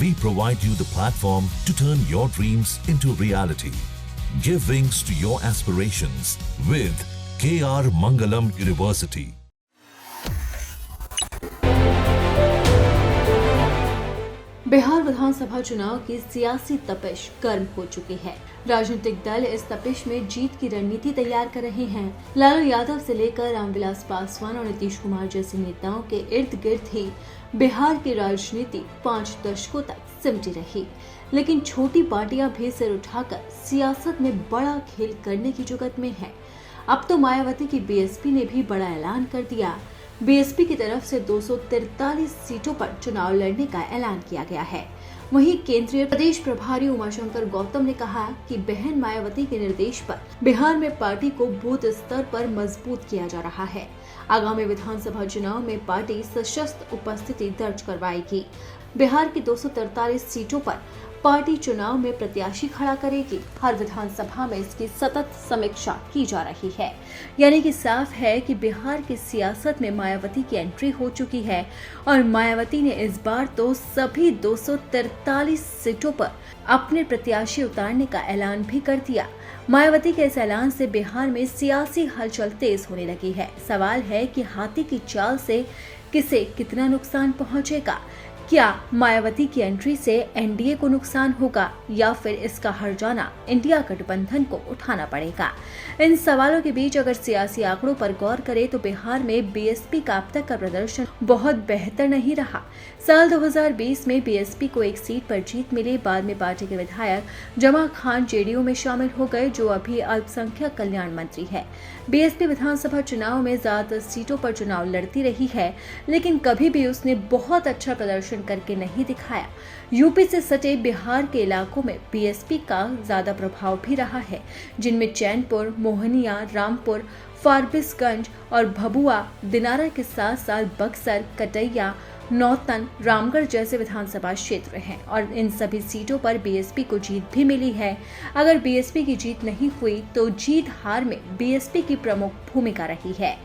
We provide you the platform to turn your dreams into reality. Give wings to your aspirations with KR Mangalam University. Bihar विधानसभा चुनाव की सियासी तपिश गर्म हो चुकी है। राजनीतिक दल इस तपिश में जीत की रणनीति तैयार कर रहे हैं। लालू यादव से लेकर रामविलास पासवान और नीतीश कुमार जैसे नेताओं के इर्द गिर्द ही बिहार की राजनीति 5 दशकों तक सिमटी रही, लेकिन छोटी पार्टियां भी सिर उठाकर सियासत में बड़ा खेल करने की जुगत में है। अब तो मायावती की बीएसपी ने भी बड़ा ऐलान कर दिया। बीएसपी की तरफ से 243 सीटों पर चुनाव लड़ने का ऐलान किया गया है। वहीं केंद्रीय प्रदेश प्रभारी उमाशंकर गौतम ने कहा कि बहन मायावती के निर्देश पर बिहार में पार्टी को बूथ स्तर पर मजबूत किया जा रहा है। आगामी विधानसभा चुनाव में पार्टी सशक्त उपस्थिति दर्ज करवाएगी। बिहार की 243 सीटों पर पार्टी चुनाव में प्रत्याशी खड़ा करेगी। हर विधानसभा में इसकी सतत समीक्षा की जा रही है। यानी कि साफ है कि बिहार की सियासत में मायावती की एंट्री हो चुकी है और मायावती ने इस बार तो सभी 243 सीटों पर अपने प्रत्याशी उतारने का ऐलान भी कर दिया। मायावती के इस ऐलान से बिहार में सियासी हलचल तेज होने लगी है। सवाल है कि हाथी की चाल से किसे कितना नुकसान पहुंचेगा। क्या मायावती की एंट्री से एनडीए को नुकसान होगा या फिर इसका हर्जाना इंडिया गठबंधन को उठाना पड़ेगा? इन सवालों के बीच अगर सियासी आंकड़ों पर गौर करें तो बिहार में बीएसपी का अब तक का प्रदर्शन बहुत बेहतर नहीं रहा। साल 2020 में बीएसपी को 1 सीट पर जीत मिली। बाद में पार्टी के विधायक जमा खान जेडीयू में शामिल हो गए, जो अभी अल्पसंख्यक कल्याण मंत्री है। बीएसपी विधानसभा चुनाव में ज्यादा सीटों पर चुनाव लड़ती रही है, लेकिन कभी भी उसने बहुत अच्छा प्रदर्शन करके नहीं दिखाया। यूपी से सटे बिहार के इलाकों में बीएसपी का ज्यादा प्रभाव भी रहा है, जिनमें चैनपुर, मोहनिया, रामपुर, फारबिसगंज और भभुआ, दिनारा के साथ साथ बक्सर, कटैया, नौतन, रामगढ़ जैसे विधानसभा क्षेत्र हैं और इन सभी सीटों पर बीएसपी को जीत भी मिली है। अगर बीएसपी की जीत नहीं हुई तो जीत हार में बीएसपी की प्रमुख भूमिका रही है।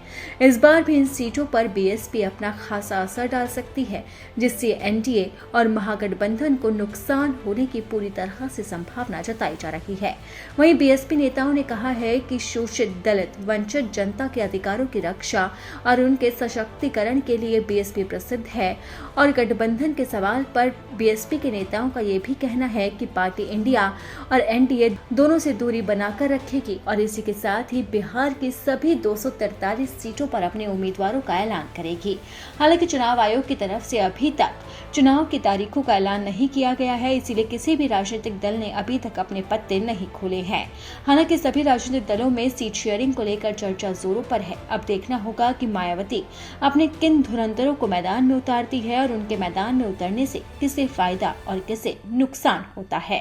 इस बार भी इन सीटों पर बीएसपी अपना खासा असर डाल सकती है, जिससे एनडीए और महागठबंधन को नुकसान होने की पूरी तरह से संभावना जताई जा रही है। वहीं बीएसपी नेताओं ने कहा है कि शोषित, दलित, वंचित जनता के अधिकारों की रक्षा और उनके सशक्तिकरण के लिए बीएसपी प्रसिद्ध है। और गठबंधन के सवाल पर बीएसपी के नेताओं का ये भी कहना है कि पार्टी इंडिया और एनडीए दोनों से दूरी बनाकर रखेगी और इसी के साथ ही बिहार की सभी 243 सीटों पर अपने उम्मीदवारों का ऐलान करेगी। हालांकि चुनाव आयोग की तरफ से अभी तक चुनाव की तारीखों का ऐलान नहीं किया गया है, इसीलिए किसी भी राजनीतिक दल ने अभी तक अपने पत्ते नहीं खोले हैं। हालांकि सभी राजनीतिक दलों में सीट शेयरिंग को लेकर चर्चा जोरों पर है। अब देखना होगा कि मायावती अपने किन धुरंधरों को मैदान में उतारती है और उनके मैदान में उतरने से किसे फायदा और किसे नुकसान होता है।